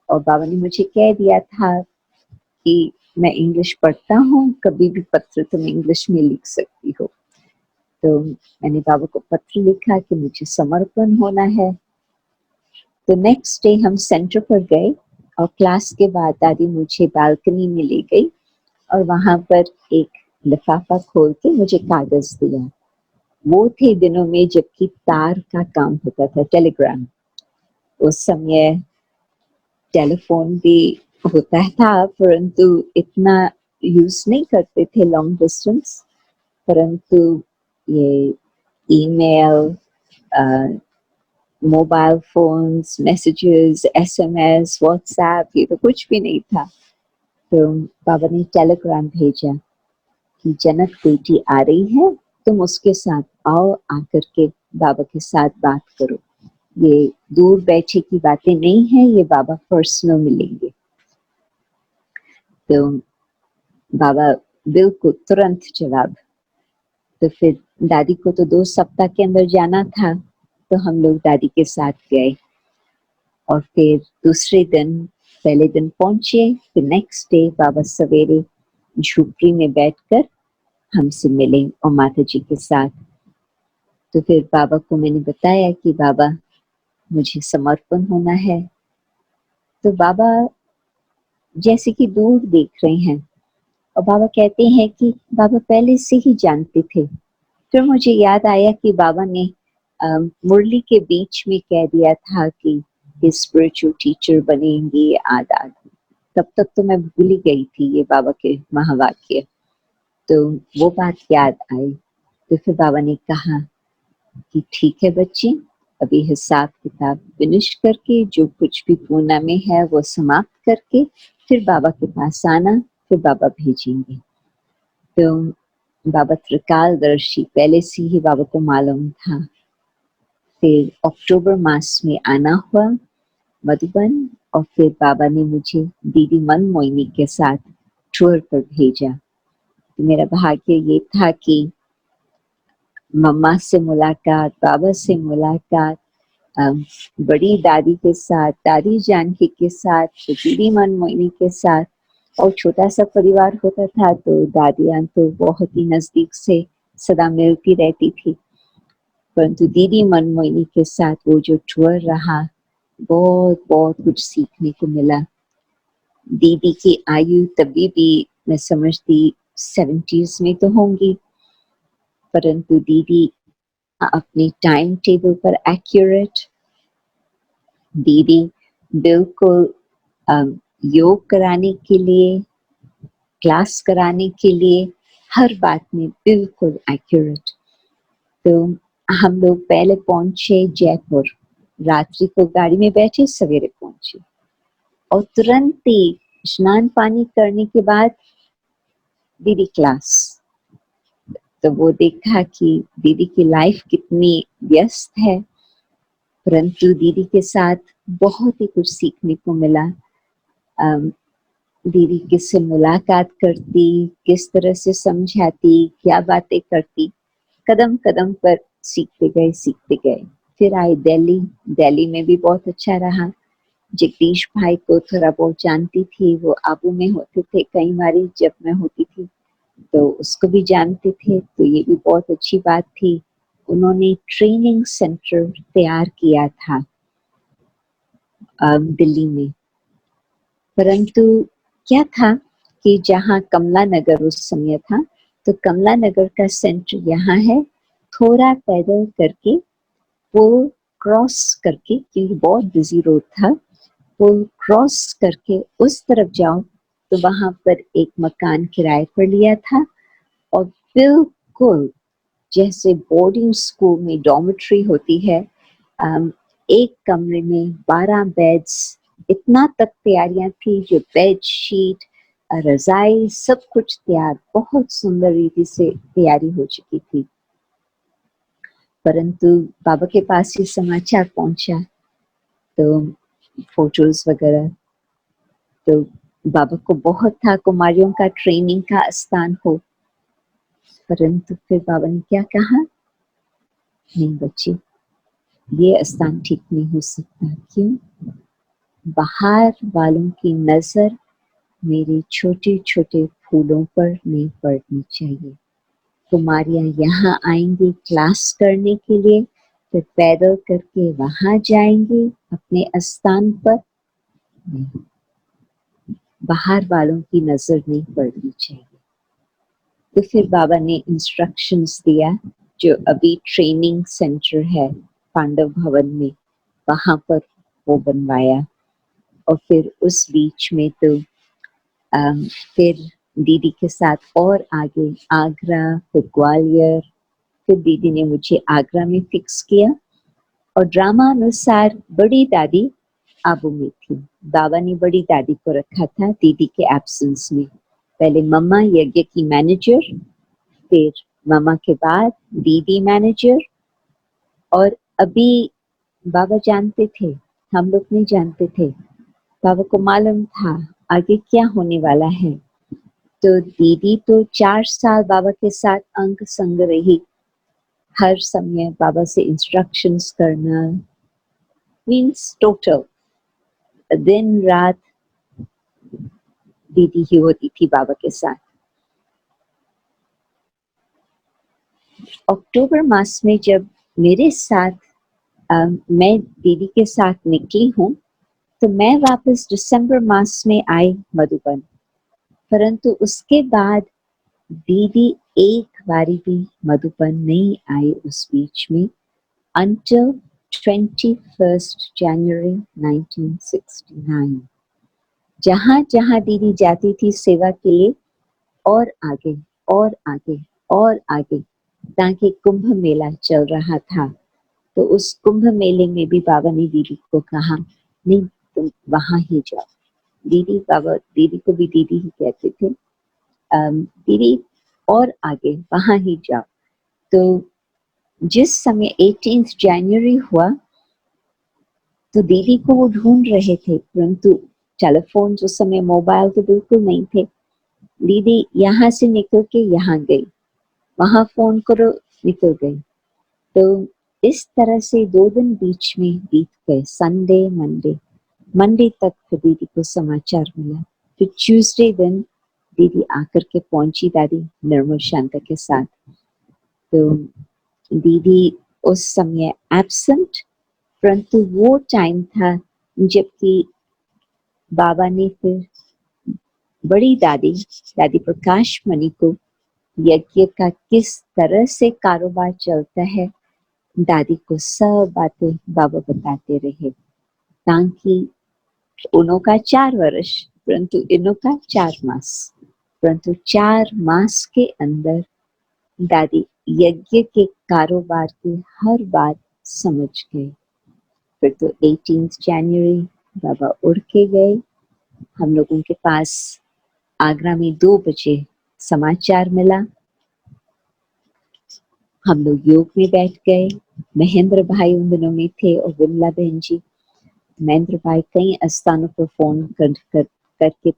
और बाबा ने मुझे कह दिया था कि मैं इंग्लिश पढ़ता हूँ, कभी भी पत्र तुम इंग्लिश में लिख सकती हो। तो मैंने बाबा को पत्र लिखा कि मुझे समर्पण होना है। तो नेक्स्ट डे हम सेंटर पर गए, और क्लास के बाद दादी मुझे बालकनी में ले गई और वहां पर एक लिफाफा खोल के मुझे कागज दिया। वो थे दिनों में जबकि तार का काम होता था, टेलीग्राम। उस समय टेलीफोन भी होता था, परंतु इतना यूज नहीं करते थे लॉन्ग डिस्टेंस, परंतु ये email, mobile phones, messages, SMS, WhatsApp, ये तो कुछ भी नहीं था। तो बाबा ने टेलीग्राम भेजा कि जनक बेटी आ रही है, तुम उसके साथ आओ, आकर के बाबा के साथ बात करो। ये दूर बैठे की बातें नहीं है, ये बाबा पर्सनल मिलेंगे। तो बाबा बिल्कुल तुरंत जवाब। तो फिर दादी को तो 2 सप्ताह के अंदर जाना था, तो हम लोग दादी के साथ गए, और फिर दूसरे दिन, पहले दिन पहुंचे, फिर नेक्स्ट डे बाबा सवेरे झोपड़ी में बैठकर हमसे मिले और माता जी के साथ। तो फिर बाबा को मैंने बताया कि बाबा मुझे समर्पण होना है। तो बाबा जैसे कि दूर देख रहे हैं, और बाबा कहते हैं कि बाबा पहले से ही जानते थे। फिर मुझे याद आया कि बाबा ने मुरली के बीच में कह दिया था कि स्पिरिचुअल टीचर बनेंगे आदि। तब तक तो मैं भूल ही गई थी ये बाबा के महावाक्य। तो वो बात याद आई, तो फिर बाबा ने कहा कि ठीक है बच्ची, अभी हिसाब किताब फिनिश करके जो कुछ भी पूना में है वो समाप्त करके फिर बाबा के पास आना, फिर बाबा भेजेंगे। तो बाबा त्रिकालदर्शी पहले से ही बाबा को मालूम था। फिर अक्टूबर मास में आना हुआ मधुबन, और फिर बाबा ने मुझे दीदी मनमोहिनी के साथ टूर पर भेजा। तो मेरा भाग्य ये था कि मम्मा से मुलाकात, बाबा से मुलाकात, बड़ी दादी के साथ, दादी जानकी के साथ, दीदी मनमोहिनी के साथ, और छोटा सा परिवार होता था तो दादियाँ तो बहुत ही नजदीक से सदा मिलती रहती थी। परंतु दीदी मनमोहिनी के साथ वो जो टूर रहा, बहुत बहुत कुछ सीखने को मिला। दीदी की आयु तभी भी मैं समझती 70s में तो होंगी, परंतु दीदी अपने टाइम टेबल पर एक्यूरेट, दीदी बिल्कुल योग कराने के लिए, क्लास कराने के लिए, हर बात में बिल्कुल एक्यूरेट। तो हम लोग पहले पहुंचे जयपुर, रात्रि को गाड़ी में बैठे, सवेरे पहुंचे, और तुरंत ही स्नान पानी करने के बाद दीदी क्लास। तो वो देखा कि दीदी की लाइफ कितनी व्यस्त है, परंतु दीदी के साथ बहुत ही कुछ सीखने को मिला। दीदी किससे मुलाकात करती, किस तरह से समझाती, क्या बातें करती, कदम कदम पर सीखते गए। फिर आए दिल्ली, दिल्ली में भी बहुत अच्छा रहा। जगदीश भाई को थोड़ा बहुत जानती थी, वो आबू में होते थे कई बारी जब मैं होती थी, तो उसको भी जानते थे, तो ये भी बहुत अच्छी बात थी। उन्होंने ट्रेनिंग सेंटर तैयार किया था दिल्ली में, परंतु क्या था कि जहाँ कमला नगर उस समय था, तो कमला नगर का सेंटर यहाँ है, थोड़ा पैदल करके पुल क्रॉस करके, क्योंकि बहुत बिजी रोड था, पुल क्रॉस करके उस तरफ जाओ तो वहां पर एक मकान किराए पर लिया था, और बिल्कुल जैसे बोर्डिंग स्कूल में डॉर्मेट्री होती है, एक कमरे में 12 बेड्स, इतना तक तैयारियां थी, जो बेड शीट, रजाई, सब कुछ तैयार, बहुत सुंदर रीति से तैयारी हो चुकी थी। परंतु बाबा के पास ये समाचार पहुंचा, तो फोटोज वगैरह, तो बाबा को बहुत था कुमारियों का ट्रेनिंग का स्थान हो, परंतु फिर बाबा ने क्या कहा, नहीं बच्ची, ये स्थान ठीक नहीं हो सकता। क्यों? बाहर वालों की नजर मेरे छोटे छोटे फूलों पर नहीं पड़नी चाहिए। कुमारियां यहाँ आएंगी क्लास करने के लिए, फिर पैदल करके वहां जाएंगी अपने स्थान पर, नहीं, बाहर वालों की नजर नहीं पड़नी चाहिए। तो फिर बाबा ने इंस्ट्रक्शंस दिया, जो अभी ट्रेनिंग सेंटर है पांडव भवन में, वहां पर वो बनवाया। और फिर उस बीच में तो फिर दीदी के साथ और आगे आगरा, फिर ग्वालियर, फिर दीदी ने मुझे आगरा में फिक्स किया, और ड्रामा अनुसार बड़ी दादी आबू में थी। बाबा ने बड़ी दादी को रखा था दीदी के एब्सेंस में, पहले मम्मा यज्ञ की मैनेजर, फिर मम्मा के बाद दीदी मैनेजर। और अभी बाबा जानते थे, हम लोग नहीं जानते थे, बाबा को मालूम था आगे क्या होने वाला है। तो दीदी तो 4 साल बाबा के साथ अंग संग रही, हर समय बाबा से इंस्ट्रक्शंस करना, मीन्स टोटल दिन रात दीदी ही होती थी बाबा के साथ। अक्टूबर मास में जब मेरे साथ मैं दीदी के साथ निकली हूँ, तो मैं वापस दिसंबर मास में आई मधुबन, परंतु उसके बाद दीदी एक बारी भी मधुबन नहीं आई उस बीच में, until 21st January 1969। जहाँ जहाँ दीदी जाती थी सेवा के लिए, और आगे और आगे और आगे, ताकि कुंभ मेला चल रहा था। तो उस कुंभ मेले में भी बाबा ने दीदी को कहा, नहीं तुम वहां ही जाओ। दीदी, बाबा दीदी को भी दीदी ही कहते थे, दीदी और आगे वहां ही जाओ। तो जिस समय 18 जनवरी हुआ तो दीदी को वो ढूंढ रहे थे, परंतु टेलीफोन उस समय, मोबाइल तो बिल्कुल नहीं थे। दीदी यहाँ से निकल के यहाँ गई, वहां फोन करो, निकल गई। तो इस तरह से 2 दिन बीच में बीत गए, संडे मंडे तक फिर दीदी को समाचार मिला। फिर ट्यूसडे दिन दीदी आकर के पहुंची दादी निर्मल शांता के साथ। तो दीदी उस समय एब्सेंट, परंतु वो टाइम था जबकि बाबा ने फिर बड़ी दादी प्रकाश मणि को यज्ञ का किस तरह से कारोबार चलता है, दादी को सब बातें बाबा बताते रहे, ताकि उन्हों का 4 वर्ष, परंतु इन्हों का 4 मास, परंतु 4 मास के अंदर दादी यज्ञ के कारोबार की हर बात समझ गए। फिर तो 18 जनवरी बाबा उड़ के गए। हम लोगों के पास आगरा में 2 बजे समाचार मिला। हम लोग योग में बैठ गए। महेंद्र भाई उन दिनों में थे और विमला बहन जी। महेंद्र भाई कई स्थानों पर फोन करके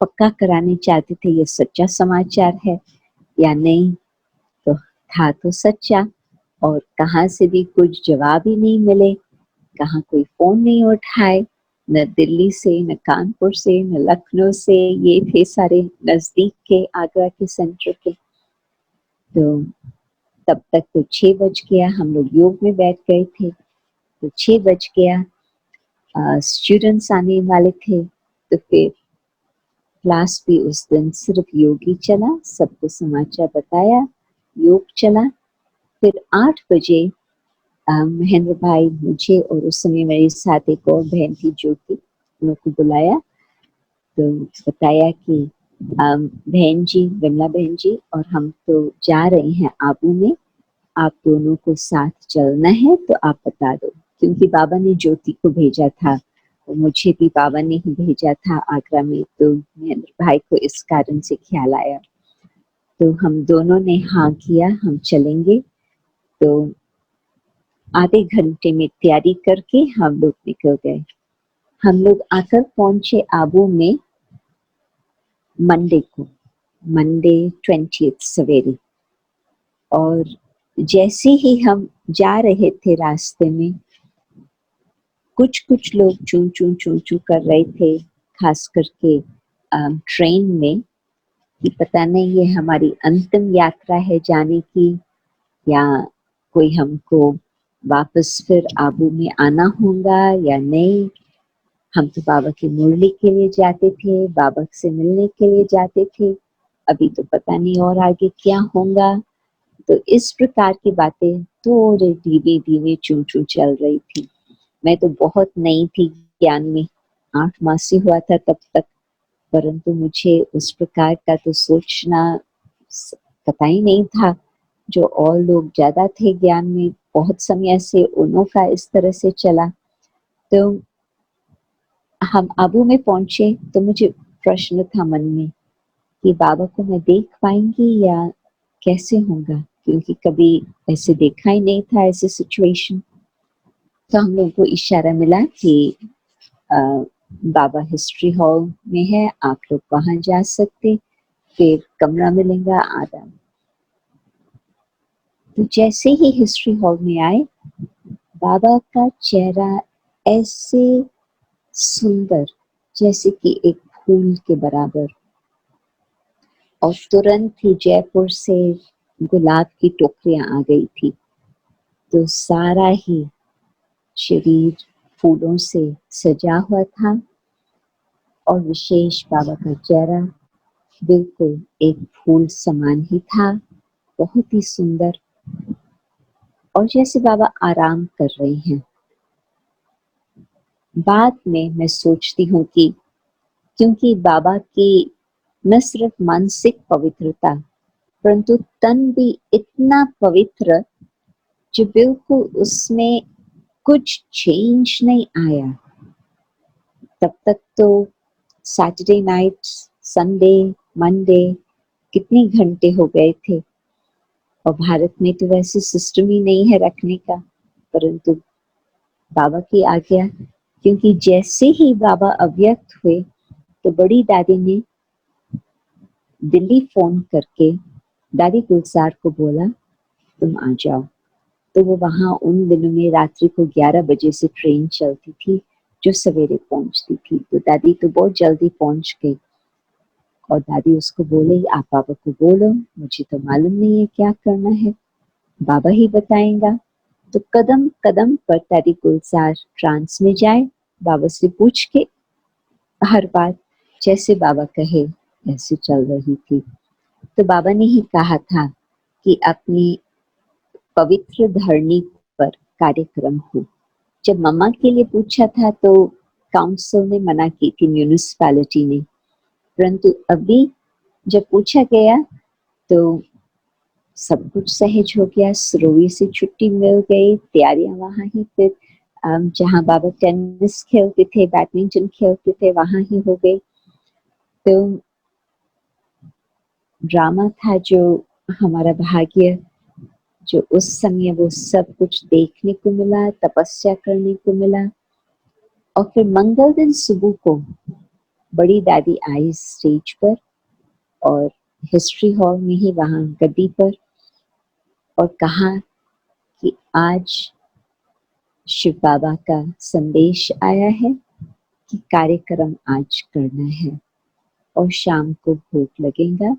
पक्का कराने चाहते थे ये सच्चा समाचार है या नहीं। तो था तो सच्चा, और कहाँ से भी कुछ जवाब ही नहीं मिले, कहाँ कोई फोन नहीं उठाए, न दिल्ली से, न कानपुर से, न लखनऊ से। ये थे सारे नजदीक के, आगरा के सेंटर के। तो तब तक तो 6 बज गया, हम लोग योग में बैठ गए थे। तो 6 बज गया, स्टूडेंट्स आने वाले थे। तो फिर क्लास भी उस दिन सिर्फ योग ही चला, सबको समाचार बताया, योग चला। फिर 8 बजे महेंद्र भाई, मुझे और उस समय मेरे साथ एक और बहन थी ज्योति, उनको बुलाया। तो बताया कि बहन जी, विमला बहन जी और हम तो जा रहे हैं आबू में, आप दोनों को साथ चलना है तो आप बता दो। क्योंकि बाबा ने ज्योति को भेजा था और मुझे भी बाबा ने ही भेजा था आगरा में, तो महेंद्र भाई को इस कारण से ख्याल आया। तो हम दोनों ने हाँ किया, हम चलेंगे। तो आधे घंटे में तैयारी करके हम लोग निकल गए। हम लोग आकर पहुंचे आबू में मंडे को, मंडे 20 सवेरे। और जैसे ही हम जा रहे थे रास्ते में कुछ लोग चू चू कर रहे थे, खास करके ट्रेन में, कि पता नहीं ये हमारी अंतिम यात्रा है जाने की, या कोई हमको वापस फिर आबू में आना होगा या नहीं। हम तो बाबा की मुरली के लिए जाते थे, बाबा से मिलने के लिए जाते थे, अभी तो पता नहीं और आगे क्या होगा। तो इस प्रकार की बातें थोड़े धीमे धीमे चू चल रही थी। मैं तो बहुत नई थी ज्ञान में, 8 मास से हुआ था तब तक, परंतु मुझे उस प्रकार का तो सोचना पता ही नहीं था। जो और लोग ज्यादा थे ज्ञान में बहुत समय से, उन्हों का इस तरह से चला। तो हम आबू में पहुंचे तो मुझे प्रश्न था मन में कि बाबा को मैं देख पाएंगी या कैसे होगा, क्योंकि कभी ऐसे देखा ही नहीं था ऐसे सिचुएशन। तो हम लोगों को इशारा मिला कि बाबा हिस्ट्री हॉल में है, आप लोग वहां जा सकते, फिर कमरा मिलेगा आधा। तो जैसे ही हिस्ट्री हॉल में आए, बाबा का चेहरा ऐसे सुंदर जैसे कि एक फूल के बराबर, और तुरंत ही जयपुर से गुलाब की टोकरियां आ गई थी। तो सारा ही शरीर फूलों से सजा हुआ था, और विशेष बाबा का चेहरा बिल्कुल एक फूल समान ही था, बहुत ही सुंदर, और जैसे बाबा आराम कर रहे हैं। बाद में मैं सोचती हूँ कि क्योंकि बाबा की न सिर्फ मानसिक पवित्रता परंतु तन भी इतना पवित्र जो बिल्कुल उसमें कुछ चेंज नहीं आया। तब तक तो सैटरडे नाइट, संडे, मंडे कितने घंटे हो गए थे, और भारत में तो वैसे सिस्टम ही नहीं है रखने का, परंतु बाबा की आज्ञा, क्योंकि जैसे ही बाबा अव्यक्त हुए तो बड़ी दादी ने दिल्ली फोन करके दादी गुलजार को बोला तुम आ जाओ। तो वो वहां उन दिनों में रात्रि को 11 बजे से ट्रेन चलती थी जो सवेरे पहुंचती थी, तो दादी तो बहुत जल्दी पहुंच गई। और दादी उसको बोले आप बाबा को बोलो, मुझे तो मालूम नहीं है क्या करना है, बाबा ही बताएंगा। तो कदम कदम पर दादी गुलजार ट्रांस में जाए, बाबा से पूछ के हर बात जैसे बाबा कहे ऐसे चल रही थी। तो बाबा ने ही कहा था कि अपनी पवित्र धरनी पर कार्यक्रम हो। जब मम्मा के लिए पूछा था तो काउंसिल ने मना की थी, म्यूनिसिपैलिटी ने, परंतु अभी जब पूछा गया तो सब कुछ सहज हो गया। सुरवी से छुट्टी मिल गई, तैयारियां वहां ही फिर जहां बाबा टेनिस खेलते थे, बैडमिंटन खेलते थे, वहां ही हो गई। तो ड्रामा था जो हमारा भाग्य, जो उस समय वो सब कुछ देखने को मिला, तपस्या करने को मिला। और फिर मंगल दिन सुबह को बड़ी दादी आई स्टेज पर और हिस्ट्री हॉल में ही वहां गद्दी पर, और कहा कि आज शिव बाबा का संदेश आया है कि कार्यक्रम आज करना है और शाम को भोग लगेगा।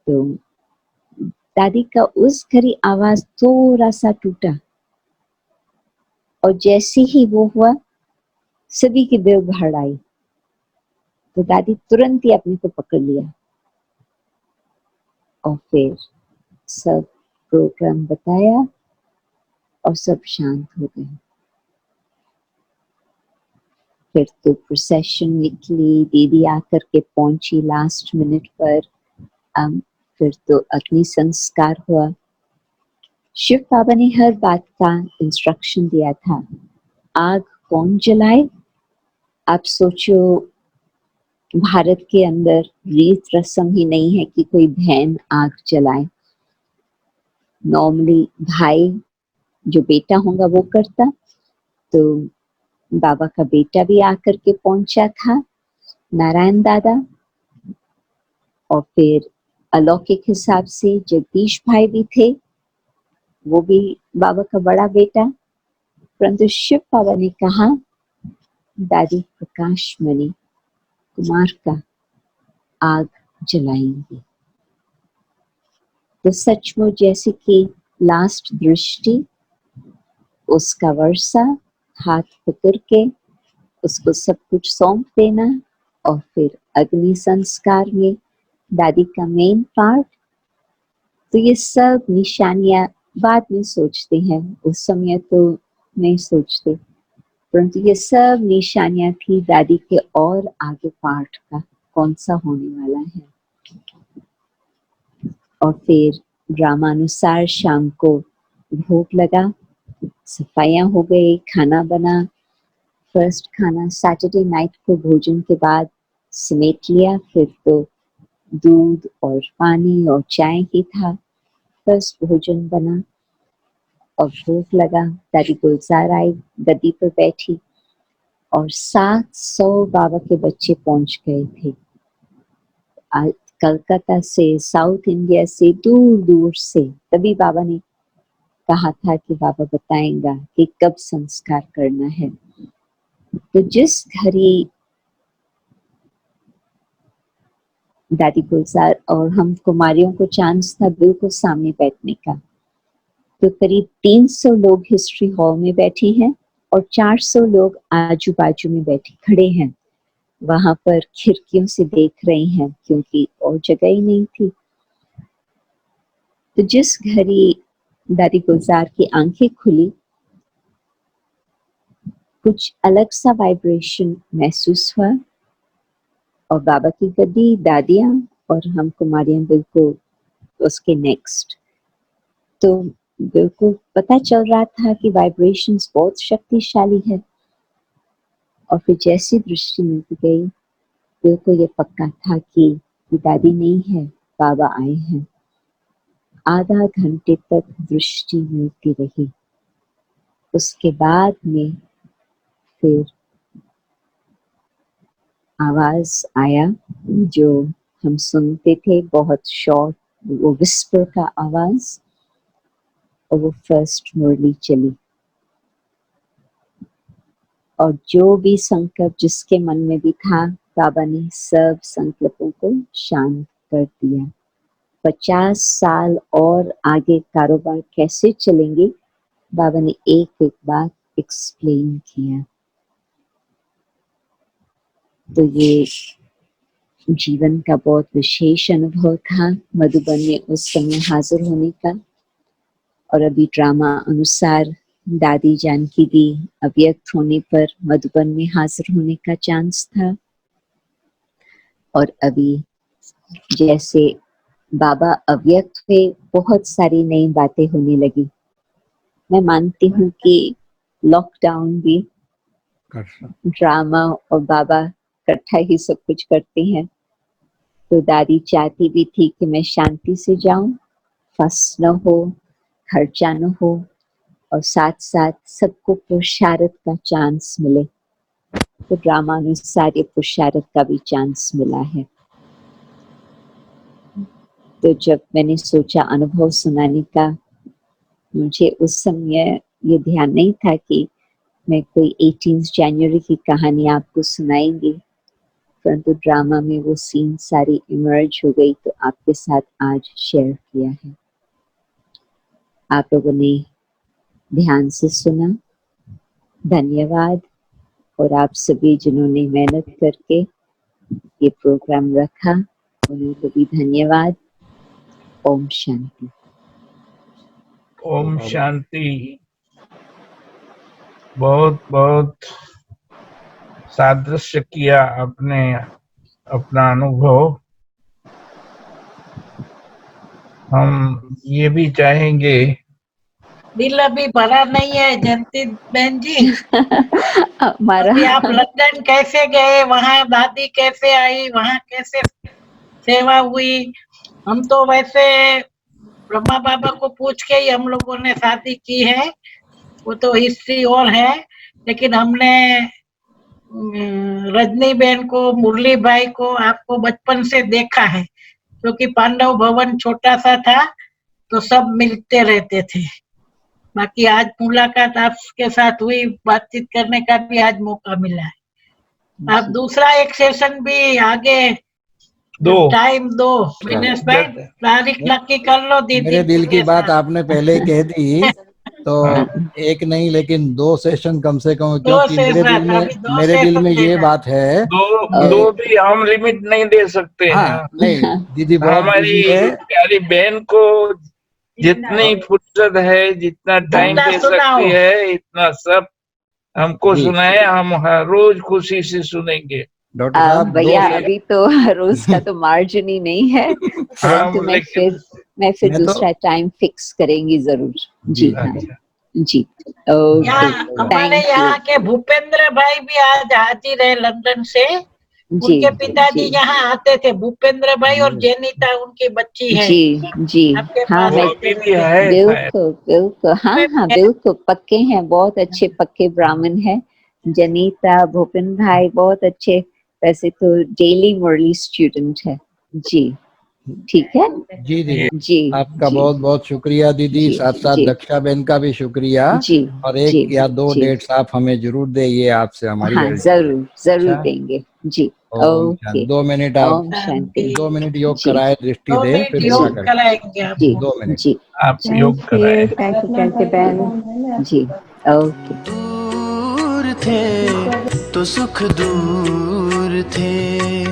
तो दादी का उस घड़ी आवाज थोड़ा सा टूटा, और जैसे ही वो हुआ सभी की दिल भर आई। तो दादी तुरंत ही अपने को पकड़ लिया और फिर सब प्रोग्राम बताया और सब शांत हो गए। फिर तो प्रोसेशन निकली, दीदी आकर के पहुंची लास्ट मिनट पर। फिर तो अग्नि संस्कार हुआ। शिव बाबा ने हर बात का इंस्ट्रक्शन दिया था। आग कौन जलाए? आप सोचो, भारत के अंदर रीत रस्म ही नहीं है कि कोई बहन आग जलाए। नॉर्मली भाई जो बेटा होगा वो करता। तो बाबा का बेटा भी आकर के पहुंचा था, नारायण दादा, और फिर अलौकिक हिसाब से जगदीश भाई भी थे, वो भी बाबा का बड़ा बेटा। परंतु शिव बाबा ने कहा दादी प्रकाश मणि कुमार का आग जलाएंगे। तो सचमुच जैसे कि लास्ट दृष्टि, उसका वर्षा, हाथ पकड़ के उसको सब कुछ सौंप देना, और फिर अग्नि संस्कार में दादी का मेन पार्ट। तो ये सब निशानियां बाद में सोचते हैं, उस समय तो नहीं सोचते, परंतु ये सब निशानियां थी दादी के और आगे पार्ट का कौन सा होने वाला है। और फिर ड्रामानुसार शाम को भोग लगा, सफाइयां हो गई, खाना बना। फर्स्ट खाना सैटरडे नाइट को भोजन के बाद समेट लिया, फिर तो दूध और पानी और चाय ही था। फर्स्ट भोजन बना और भोग लगा। दादी गुलजार आई, गद्दी पर बैठी, और 700 बाबा के बच्चे पहुंच गए थे। कलकत्ता से, साउथ इंडिया से, दूर दूर से। तभी बाबा ने कहा था कि बाबा बताएंगा कि कब संस्कार करना है। तो जिस घड़ी दादी गुलजार और हम कुमारियों को चांस था बिल्कुल सामने बैठने का, तो करीब 300 लोग हिस्ट्री हॉल में बैठे हैं और 400 लोग आजू बाजू में बैठे खड़े हैं, वहां पर खिड़कियों से देख रहे हैं क्योंकि और जगह ही नहीं थी। तो जिस घड़ी दादी गुलजार की आंखें खुली, कुछ अलग सा वाइब्रेशन महसूस हुआ और बाबा की गद्दी दादियाँ और हम कुमारियाँ बिल्कुल उसके नेक्स्ट। तो बिल्कुल पता चल रहा था कि वाइब्रेशंस बहुत शक्तिशाली है। और फिर जैसी दृष्टि मिलती गई, बिल्कुल ये पक्का था कि ये दादी नहीं है, बाबा आए हैं। आधा घंटे तक दृष्टि मिलती रही। उसके बाद में फिर आवाज आया जो हम सुनते थे, बहुत शॉर्ट, वो विस्पर का आवाज, और वो फर्स्ट मुरली चली। और जो भी संकल्प जिसके मन में भी था, बाबा ने सब संकल्पों को शांत कर दिया। 50 साल और आगे कारोबार कैसे चलेंगे, बाबा ने एक एक बात एक्सप्लेन किया। तो ये जीवन का बहुत विशेष अनुभव था मधुबन में उस समय हाजिर होने का। और अभी ड्रामा अनुसार दादी जानकी भी अव्यक्त होने पर मधुबन में हाजिर होने का चांस था। और अभी जैसे बाबा अव्यक्त हुए, बहुत सारी नई बातें होने लगी। मैं मानती हूँ कि लॉकडाउन भी ड्रामा और बाबा इकट्ठा ही सब कुछ करते हैं। तो दादी चाहती भी थी कि मैं शांति से जाऊं, फंस न हो, खर्चा न हो, और साथ साथ सबको पुरुषार्थ का चांस मिले। तो ड्रामा अनुसार ये पुरुषार्थ का भी चांस मिला है। तो जब मैंने सोचा अनुभव सुनाने का, मुझे उस समय ये ध्यान नहीं था कि मैं कोई 18 जनवरी की कहानी आपको सुनाएंगी, परंतु ड्रामा में वो सीन सारी इमर्ज हो गई, तो आपके साथ आज शेयर किया है। आप लोगों ने ध्यान से सुना, धन्यवाद। और आप सभी जिन्होंने मेहनत करके ये प्रोग्राम रखा, उनको भी धन्यवाद। ओम शांति। ओम शांति। बहुत बहुत सादृश्य किया आपने अपना अनुभव। हम ये भी चाहेंगे। बिल अभी भरा नहीं है जयंती बहन जी। हमारा अभी आप लंदन कैसे गए, वहाँ दादी कैसे आई, वहाँ कैसे सेवा हुई? हम तो वैसे ब्रह्मा बाबा को पूछ के ही हम लोगों ने शादी की है, वो तो हिस्ट्री और है। लेकिन हमने रजनी बहन को, मुरली भाई को, आपको बचपन से देखा है, क्योंकि पांडव भवन छोटा सा था तो सब मिलते रहते थे। बाकी आज मुलाकात आपके साथ हुई, बातचीत करने का भी आज मौका मिला है। आप दूसरा एक सेशन भी आगे टाइम दो, विनेश भाई, तारीख नक्की कर लो दीदी। मेरे दिल की बात आपने पहले ही कह दी, तो एक नहीं लेकिन 2 सेशन कम से कम, क्योंकि मेरे दिल में ये बात है। दो भी हम लिमिट नहीं दे सकते हैं। नहीं दीदी, बहुत हमारी प्यारी बहन को जितनी फुर्सत है, जितना टाइम दे सकती है, इतना सब हमको सुनाए। हम हर रोज खुशी से सुनेंगे। डॉक्टर साहब भैया, अभी तो रोज का तो मार्जिन ही नहीं है, परंतु मैं फिर दूसरा टाइम फिक्स करेंगी जरूर। जी हाँ जी। हमारे यहाँ के भूपेंद्र भाई भी आज हाजिर है लंदन से। उनके पिताजी यहाँ आते थे, भूपेंद्र भाई, और जेनिता उनकी बच्ची है। जी हाँ, बिल्कुल बिल्कुल, हाँ बिल्कुल पक्के हैं, बहुत अच्छे पक्के ब्राह्मण हैं। जनीता, भूपेंद्र भाई बहुत अच्छे, वैसे तो डेली मुरली स्टूडेंट है। जी ठीक है जी दीदी जी, आपका बहुत बहुत शुक्रिया दीदी। साथ साथ दक्षा बहन का भी शुक्रिया। और 1 या 2 डेट्स आप हमें जरूर दे, ये आपसे हमारी जरूर देंगे जी। ओके, 2 मिनट आप 2 मिनट योग कराए, दृष्टि दे, फिर योग कराएंगे। जी 2 मिनट जी, आप योग कराए। थैंक यू बहन जी। ओके। दूर थे तो सुख दूर थे,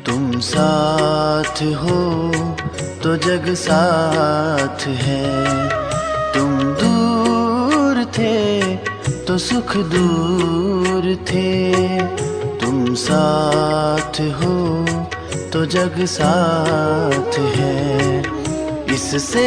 तुम साथ हो तो जग साथ है। तुम दूर थे तो सुख दूर थे, तुम साथ हो तो जग साथ है। इससे